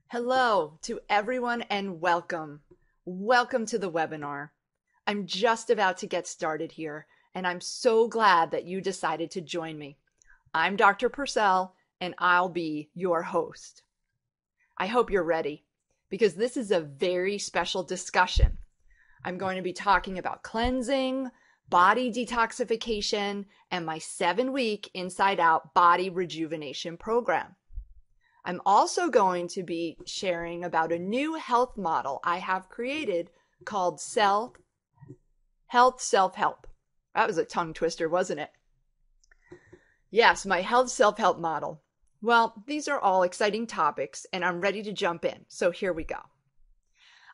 Hello to everyone and welcome. Welcome to the webinar. I'm just about to get started here, and I'm so glad that you decided to join me. I'm Dr. Purcell, and I'll be your host. I hope you're ready, because this is a very special discussion. I'm going to be talking about cleansing, body detoxification, and my 7-week Inside Out body rejuvenation program. I'm also going to be sharing about a new health model I have created called self-help. That was a tongue twister, wasn't it? Yes, my health self-help model. Well, these are all exciting topics, and I'm ready to jump in. So here we go.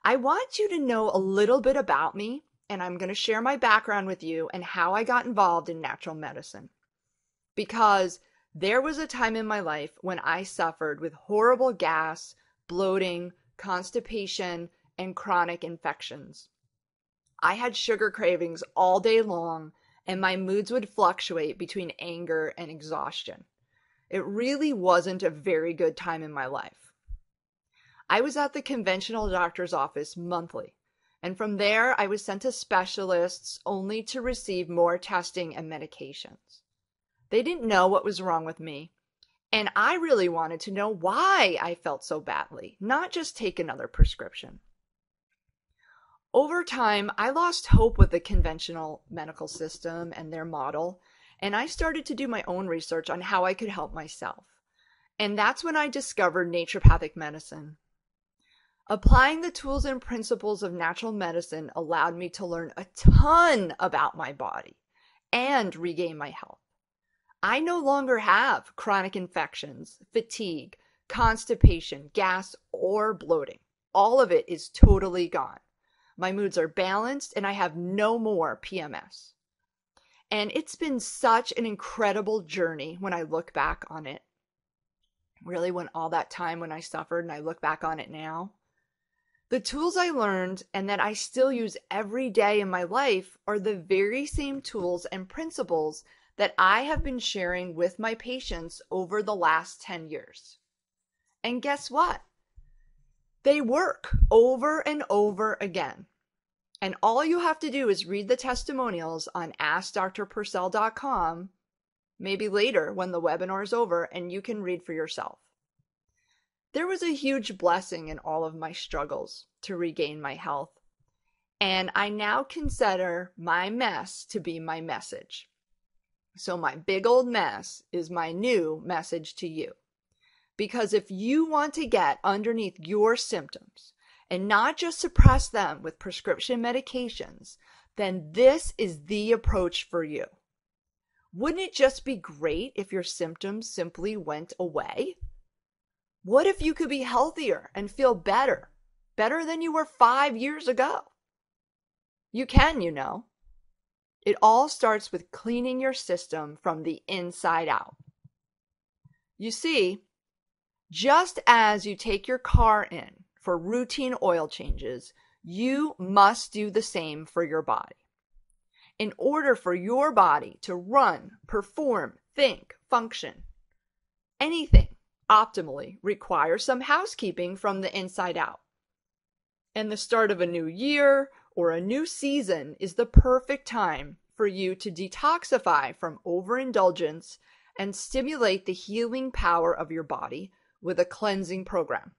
I want you to know a little bit about me, and I'm going to share my background with you and how I got involved in natural medicine. Because there was a time in my life when I suffered with horrible gas, bloating, constipation, and chronic infections. I had sugar cravings all day long, and my moods would fluctuate between anger and exhaustion. It really wasn't a very good time in my life. I was at the conventional doctor's office monthly, and from there I was sent to specialists only to receive more testing and medications. They didn't know what was wrong with me, and I really wanted to know why I felt so badly, not just take another prescription. Over time, I lost hope with the conventional medical system and their model, and I started to do my own research on how I could help myself. And that's when I discovered naturopathic medicine. Applying the tools and principles of natural medicine allowed me to learn a ton about my body and regain my health. I no longer have chronic infections, fatigue, constipation, gas, or bloating. All of it is totally gone. My moods are balanced and I have no more PMS. And it's been such an incredible journey when I look back on it. Really, when all that time when I suffered and I look back on it now. The tools I learned and that I still use every day in my life are the very same tools and principles that I have been sharing with my patients over the last 10 years. And guess what? They work over and over again. And all you have to do is read the testimonials on AskDrPurcell.com, maybe later when the webinar is over, and you can read for yourself. There was a huge blessing in all of my struggles to regain my health, and I now consider my mess to be my message. So my big old mess is my new message to you. Because if you want to get underneath your symptoms and not just suppress them with prescription medications, then this is the approach for you. Wouldn't it just be great if your symptoms simply went away? What if you could be healthier and feel better than you were 5 years ago? You can, you know. It all starts with cleaning your system from the inside out. You see, just as you take your car in for routine oil changes, you must do the same for your body. In order for your body to run, perform, think, function, anything optimally requires some housekeeping from the inside out. And the start of a new year or a new season is the perfect time for you to detoxify from overindulgence and stimulate the healing power of your body with a cleansing program.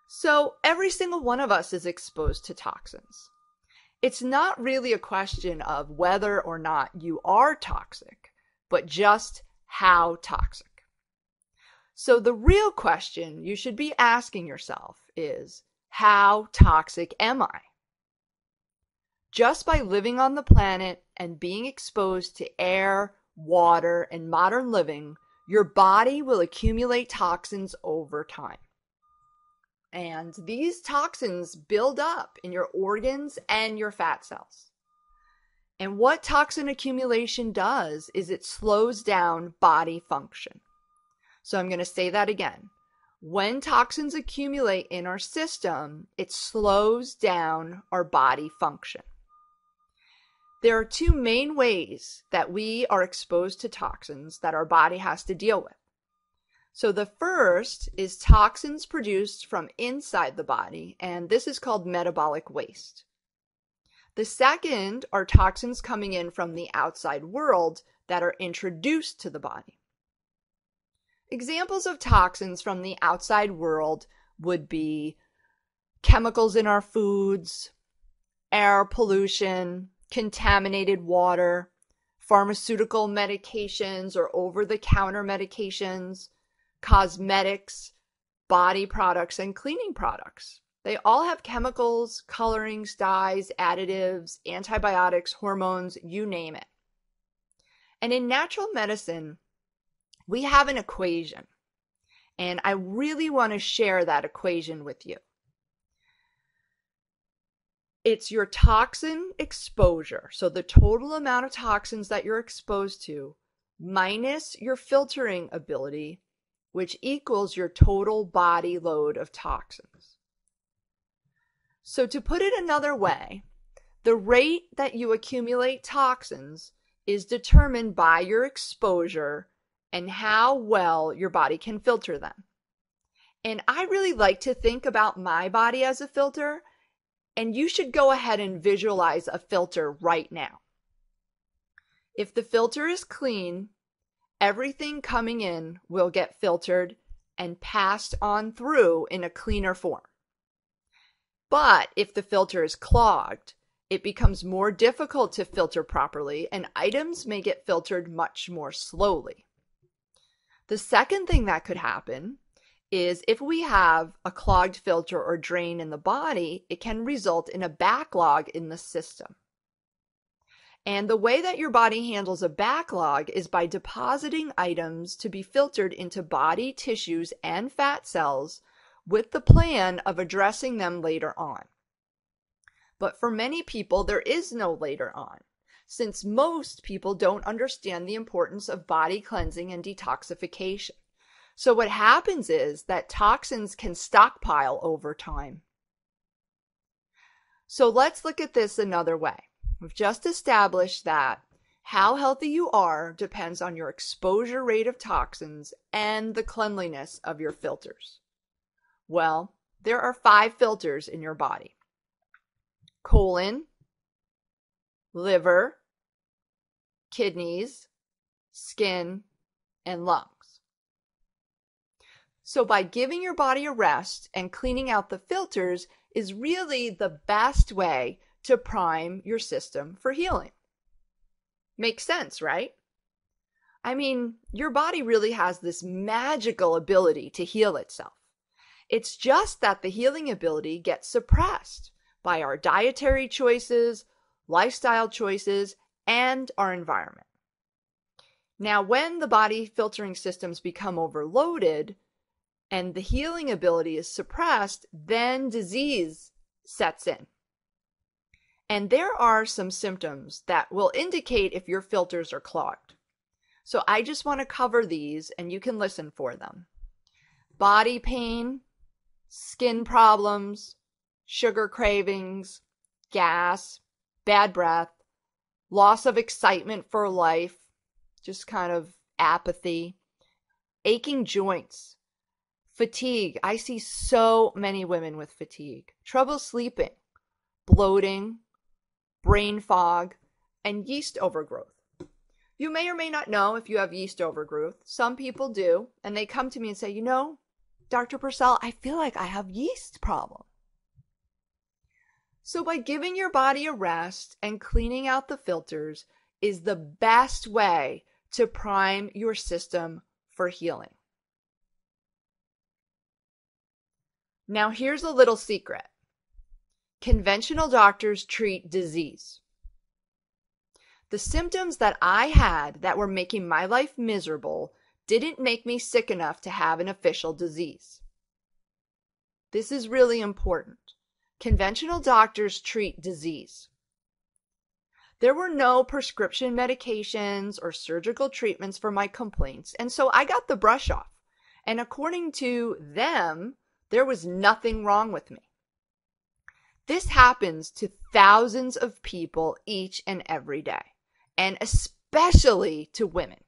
So every single one of us is exposed to toxins. It's not really a question of whether or not you are toxic, but just how toxic. So the real question you should be asking yourself is, how toxic am I? Just by living on the planet and being exposed to air, water, and modern living, your body will accumulate toxins over time. And these toxins build up in your organs and your fat cells. And what toxin accumulation does is it slows down body function. So I'm going to say that again. When toxins accumulate in our system, it slows down our body function. There are two main ways that we are exposed to toxins that our body has to deal with. So the first is toxins produced from inside the body, and this is called metabolic waste. The second are toxins coming in from the outside world that are introduced to the body. Examples of toxins from the outside world would be chemicals in our foods, air pollution, contaminated water, pharmaceutical medications or over-the-counter medications, cosmetics, body products, and cleaning products. They all have chemicals, colorings, dyes, additives, antibiotics, hormones, you name it. And in natural medicine, we have an equation, and I really want to share that equation with you. It's your toxin exposure, so the total amount of toxins that you're exposed to, minus your filtering ability, which equals your total body load of toxins. So to put it another way, the rate that you accumulate toxins is determined by your exposure and how well your body can filter them. And I really like to think about my body as a filter, and you should go ahead and visualize a filter right now. If the filter is clean, everything coming in will get filtered and passed on through in a cleaner form. But if the filter is clogged, it becomes more difficult to filter properly, and items may get filtered much more slowly. The second thing that could happen is if we have a clogged filter or drain in the body, it can result in a backlog in the system. And the way that your body handles a backlog is by depositing items to be filtered into body tissues and fat cells with the plan of addressing them later on. But for many people, there is no later on, since most people don't understand the importance of body cleansing and detoxification. So what happens is that toxins can stockpile over time. So let's look at this another way. We've just established that how healthy you are depends on your exposure rate of toxins and the cleanliness of your filters. Well, there are 5 filters in your body: colon, liver, kidneys, skin, and lungs. So by giving your body a rest and cleaning out the filters is really the best way to prime your system for healing. Makes sense, right? I mean, your body really has this magical ability to heal itself. It's just that the healing ability gets suppressed by our dietary choices, lifestyle choices, and our environment. Now, when the body filtering systems become overloaded and the healing ability is suppressed, then disease sets in. And there are some symptoms that will indicate if your filters are clogged. So I just want to cover these and you can listen for them. Body pain, skin problems, sugar cravings, gas, bad breath, loss of excitement for life, just kind of apathy, aching joints, fatigue. I see so many women with fatigue, trouble sleeping, bloating, brain fog, and yeast overgrowth. You may or may not know if you have yeast overgrowth. Some people do, and they come to me and say, Dr. Purcell, I feel like I have yeast problem. So by giving your body a rest and cleaning out the filters is the best way to prime your system for healing. Now here's a little secret. Conventional doctors treat disease. The symptoms that I had that were making my life miserable didn't make me sick enough to have an official disease. This is really important. Conventional doctors treat disease. There were no prescription medications or surgical treatments for my complaints, and so I got the brush off. And according to them, there was nothing wrong with me. This happens to thousands of people each and every day, and especially to women.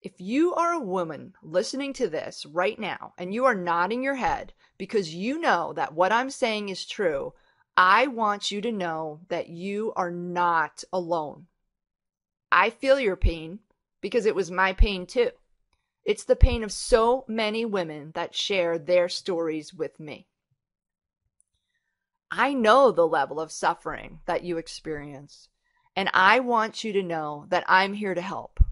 If you are a woman listening to this right now and you are nodding your head because you know that what I'm saying is true, I want you to know that you are not alone. I feel your pain because it was my pain too. It's the pain of so many women that share their stories with me. I know the level of suffering that you experience, and I want you to know that I'm here to help.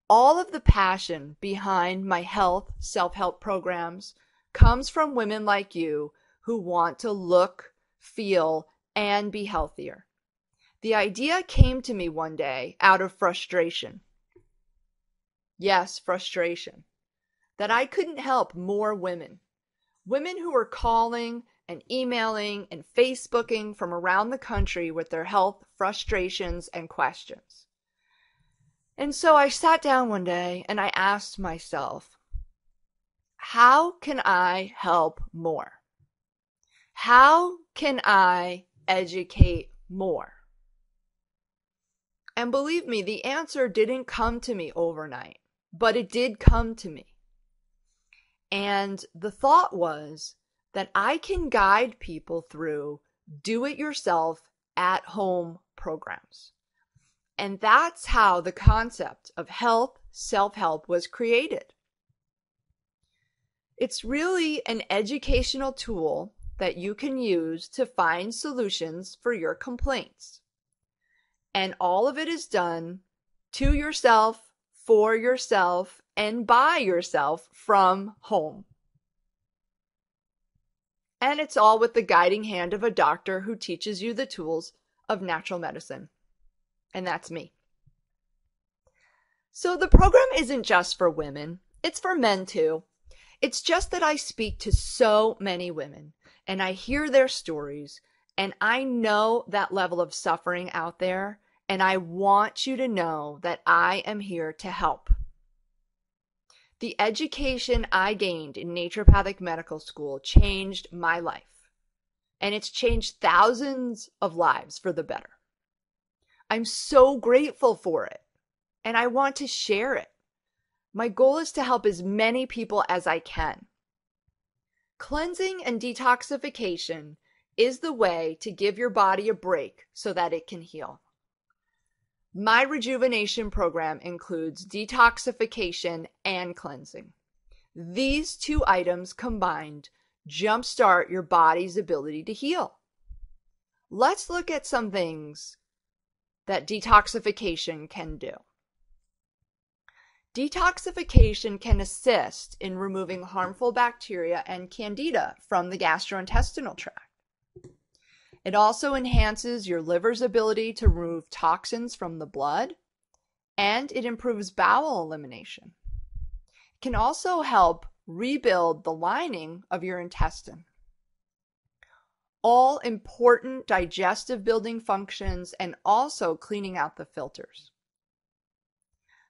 All of the passion behind my health self-help programs comes from women like you who want to look, feel, and be healthier. The idea came to me one day out of frustration. Yes, frustration. That I couldn't help more women. Women who were calling and emailing and Facebooking from around the country with their health frustrations and questions. And so I sat down one day and I asked myself, how can I help more? How can I educate more? And believe me, the answer didn't come to me overnight, but it did come to me. And the thought was that I can guide people through do-it-yourself at-home programs. And that's how the concept of health self-help was created. It's really an educational tool that you can use to find solutions for your complaints. And all of it is done to yourself, for yourself, and by yourself from home. And it's all with the guiding hand of a doctor who teaches you the tools of natural medicine. And that's me. So the program isn't just for women, it's for men too. It's just that I speak to so many women and I hear their stories and I know that level of suffering out there, and I want you to know that I am here to help. The education I gained in naturopathic medical school changed my life, and it's changed thousands of lives for the better. I'm so grateful for it, and I want to share it. My goal is to help as many people as I can. Cleansing and detoxification is the way to give your body a break so that it can heal. My rejuvenation program includes detoxification and cleansing. These two items combined jumpstart your body's ability to heal. Let's look at some things that detoxification can do. Detoxification can assist in removing harmful bacteria and candida from the gastrointestinal tract. It also enhances your liver's ability to remove toxins from the blood, and it improves bowel elimination. It can also help rebuild the lining of your intestine. All important digestive building functions and also cleaning out the filters.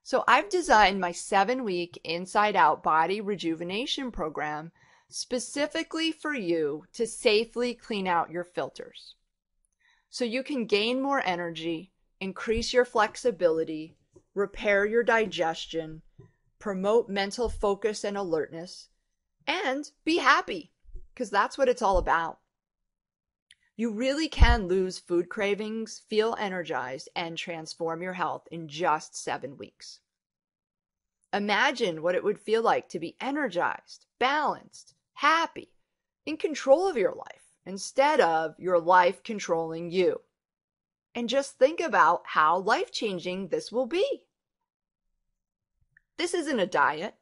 So I've designed my 7-week Inside Out Body Rejuvenation program specifically for you to safely clean out your filters. So you can gain more energy, increase your flexibility, repair your digestion, promote mental focus and alertness, and be happy, because that's what it's all about. You really can lose food cravings, feel energized, and transform your health in just 7 weeks. Imagine what it would feel like to be energized, balanced, happy, in control of your life, instead of your life controlling you. And just think about how life-changing this will be. This isn't a diet.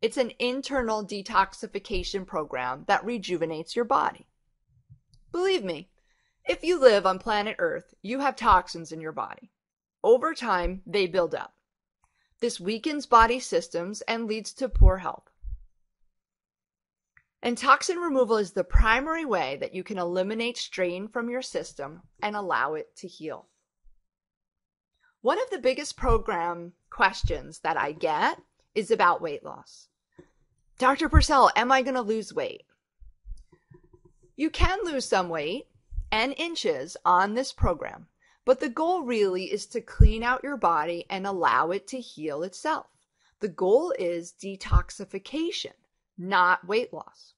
It's an internal detoxification program that rejuvenates your body. Believe me, if you live on planet Earth, you have toxins in your body. Over time, they build up. This weakens body systems and leads to poor health. And toxin removal is the primary way that you can eliminate strain from your system and allow it to heal. One of the biggest program questions that I get is about weight loss. Dr. Purcell, am I going to lose weight? You can lose some weight and inches on this program, But the goal really is to clean out your body and allow it to heal itself. The goal is detoxification, not weight loss.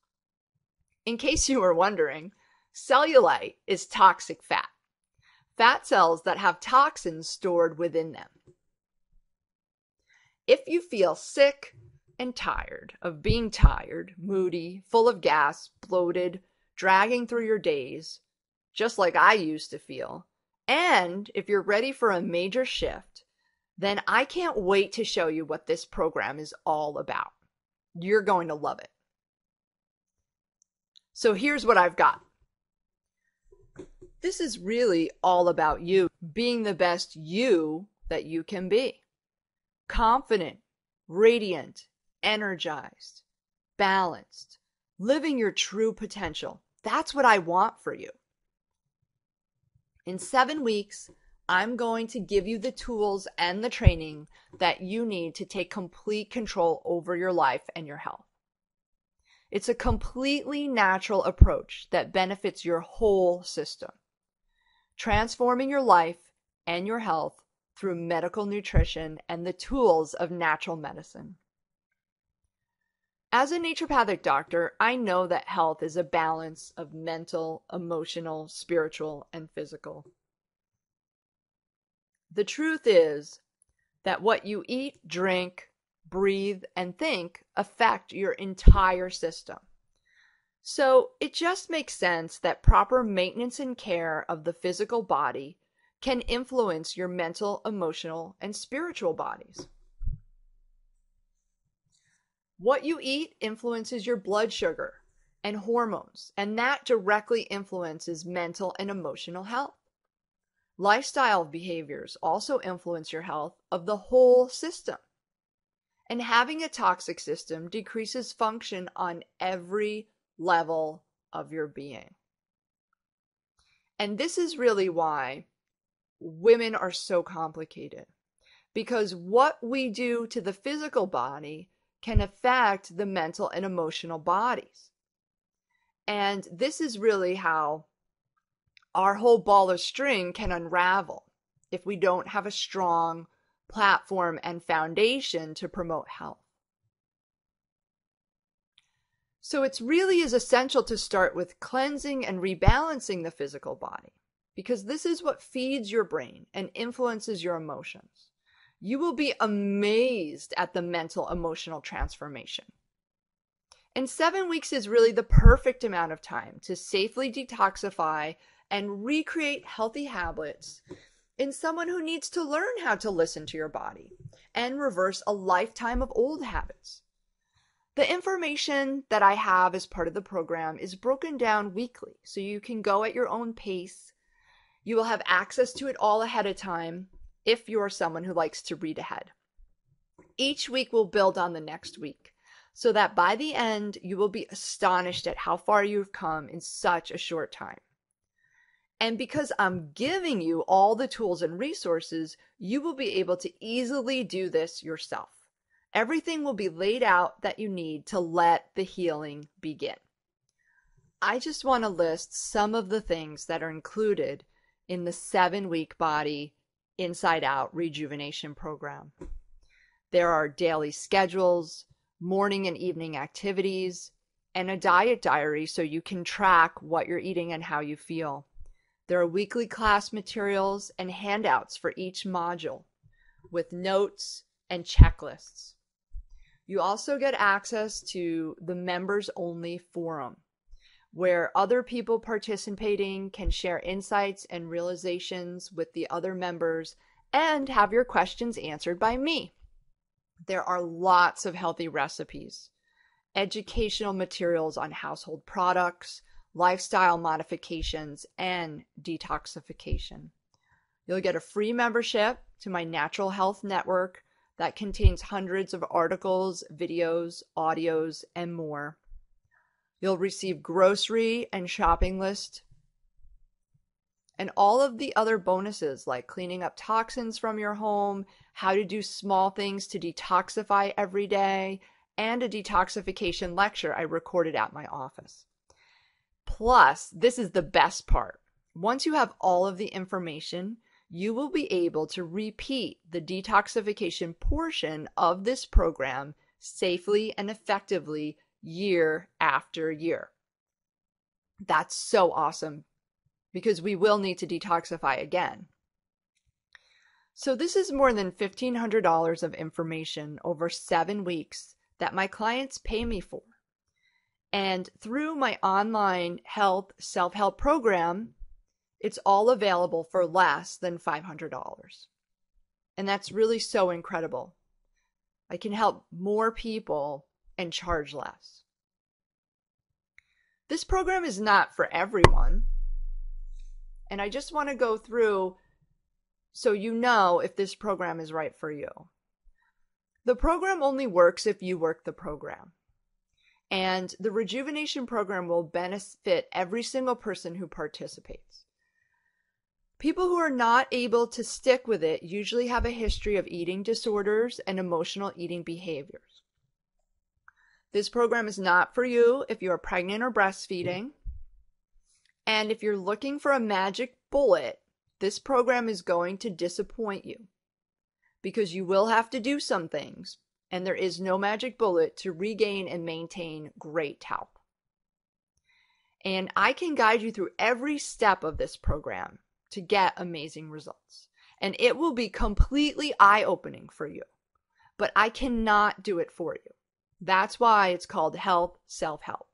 In case you were wondering, cellulite is toxic fat. Fat cells that have toxins stored within them. If you feel sick and tired of being tired, moody, full of gas, bloated, dragging through your days, just like I used to feel, and if you're ready for a major shift, then I can't wait to show you what this program is all about. You're going to love it. So here's what I've got. This is really all about you being the best you that you can be. Confident, radiant, energized, balanced, living your true potential. That's what I want for you. In 7 weeks, I'm going to give you the tools and the training that you need to take complete control over your life and your health. It's a completely natural approach that benefits your whole system, transforming your life and your health through medical nutrition and the tools of natural medicine. As a naturopathic doctor, I know that health is a balance of mental, emotional, spiritual, and physical. The truth is that what you eat, drink, breathe, and think affect your entire system. So it just makes sense that proper maintenance and care of the physical body can influence your mental, emotional, and spiritual bodies. What you eat influences your blood sugar and hormones, and that directly influences mental and emotional health. Lifestyle behaviors also influence your health of the whole system. And having a toxic system decreases function on every level of your being. And this is really why women are so complicated, because what we do to the physical body can affect the mental and emotional bodies. And this is really how our whole ball of string can unravel if we don't have a strong platform and foundation to promote health. So it really is essential to start with cleansing and rebalancing the physical body, because this is what feeds your brain and influences your emotions. You will be amazed at the mental emotional transformation. And 7 weeks is really the perfect amount of time to safely detoxify and recreate healthy habits in someone who needs to learn how to listen to your body and reverse a lifetime of old habits. The information that I have as part of the program is broken down weekly, so you can go at your own pace. You will have access to it all ahead of time if you're someone who likes to read ahead. Each week will build on the next week, so that by the end, you will be astonished at how far you've come in such a short time. And because I'm giving you all the tools and resources, you will be able to easily do this yourself. Everything will be laid out that you need to let the healing begin. I just want to list some of the things that are included in the 7-week body inside out rejuvenation program. There are daily schedules, morning and evening activities, and a diet diary so you can track what you're eating and how you feel. There are weekly class materials and handouts for each module with notes and checklists. You also get access to the members only forum, where other people participating can share insights and realizations with the other members and have your questions answered by me. There are lots of healthy recipes, educational materials on household products, lifestyle modifications, and detoxification. You'll get a free membership to my Natural Health Network that contains hundreds of articles, videos, audios, and more. You'll receive grocery and shopping list and all of the other bonuses like cleaning up toxins from your home, how to do small things to detoxify every day, and a detoxification lecture I recorded at my office. Plus, this is the best part. Once you have all of the information, you will be able to repeat the detoxification portion of this program safely and effectively year after year. That's so awesome because we will need to detoxify again. So this is more than $1,500 of information over 7 weeks that my clients pay me for. And through my online health self-help program, it's all available for less than $500. And that's really so incredible. I can help more people and charge less. This program is not for everyone. And I just want to go through so you know if this program is right for you. The program only works if you work the program. And the rejuvenation program will benefit every single person who participates. People who are not able to stick with it usually have a history of eating disorders and emotional eating behaviors. This program is not for you if you are pregnant or breastfeeding. And if you're looking for a magic bullet, this program is going to disappoint you because you will have to do some things, and there is no magic bullet to regain and maintain great health. And I can guide you through every step of this program to get amazing results. And it will be completely eye-opening for you, but I cannot do it for you. That's why it's called Health Self-Help.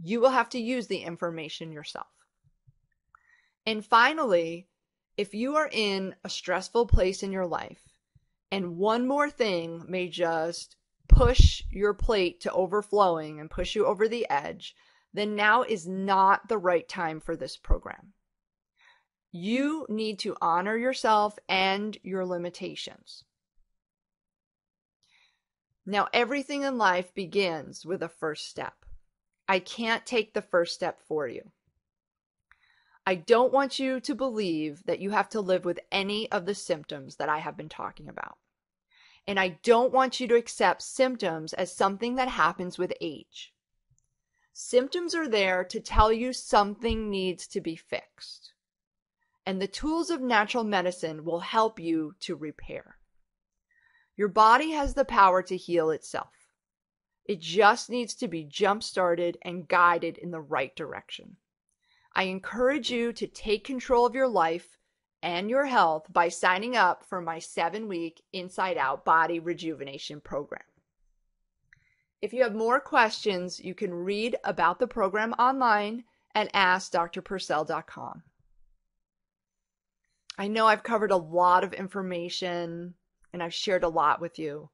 You will have to use the information yourself. And finally, if you are in a stressful place in your life and one more thing may just push your plate to overflowing and push you over the edge, then now is not the right time for this program. You need to honor yourself and your limitations. Now, everything in life begins with a first step. I can't take the first step for you. I don't want you to believe that you have to live with any of the symptoms that I have been talking about. And I don't want you to accept symptoms as something that happens with age. Symptoms are there to tell you something needs to be fixed. And the tools of natural medicine will help you to repair. Your body has the power to heal itself. It just needs to be jump-started and guided in the right direction. I encourage you to take control of your life and your health by signing up for my 7-week Inside Out Body Rejuvenation Program. If you have more questions, you can read about the program online at AskDrPurcell.com. I know I've covered a lot of information and I've shared a lot with you,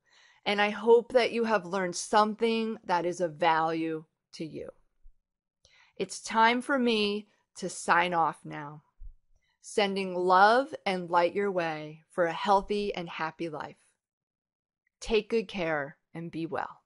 and I hope that you have learned something that is of value to you. It's time for me to sign off now, sending love and light your way for a healthy and happy life. Take good care and be well.